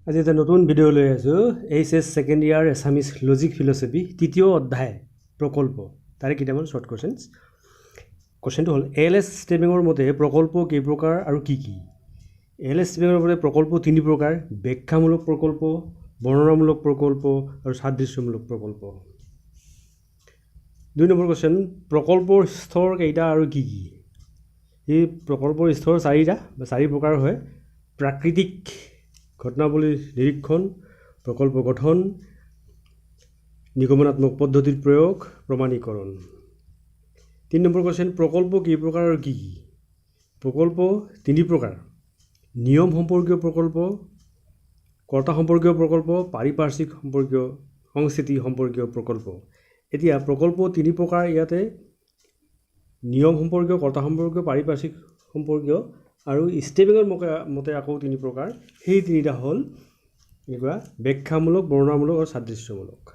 আজি এটা নতুন ভিডিও লৈ আছো HS second year Assamese logic philosophy তৃতীয় অধ্যায় প্রকল্প তারে কিটামান শর্ট কোশ্চেন্স কোশ্চেনটো হল এলএস স্টেবিংৰ মতে প্ৰকল্প কেই প্ৰকাৰ আৰ কি কি এলএস স্টেবিংৰ মতে প্ৰকল্প তিনি প্ৰকাৰ ব্যাখ্যামূলক প্ৰকল্প বৰ্ণনামূলক প্ৰকল্প আৰ সাদৃশ্যমূলক প্ৰকল্প দুই নম্বৰ কোশ্চেন প্ৰকল্পৰ স্তৰ কেইটা আৰ কি কি এই প্ৰকল্পৰ স্তৰ চাৰিটা বা চাৰি প্রকার হয় প্রাকৃতিক ঘটনাবলী নিরীক্ষণ প্রকল্প গঠন নিগমনাত্মক পদ্ধতির প্রয়োগ প্রমাণীকরণ 3 নম্বর কোশ্চেন প্রকল্প কি প্রকার আর কি কি প্রকল্প তিনি প্রকার নিয়ম সম্পর্কীয় প্রকল্প কর্তা সম্পর্কীয় প্রকল্প পারিপার্শ্বিক সম্পর্কীয় সংস্থিতি সম্পর্কীয় প্রকল্প এতিয়া প্রকল্প তিনি প্রকার ইয়াতে নিয়ম সম্পর্কীয় কর্তা সম্পর্কীয় পারিপার্শ্বিক সম্পর্কীয় আৰু স্টেবিংৰ মতে আকৌ তিনি প্ৰকাৰ সেই তিনিটা হ'ল এনেকুৱা ব্যাখ্যামূলক বৰ্ণনামূলক আৰু সাদৃশ্যমূলক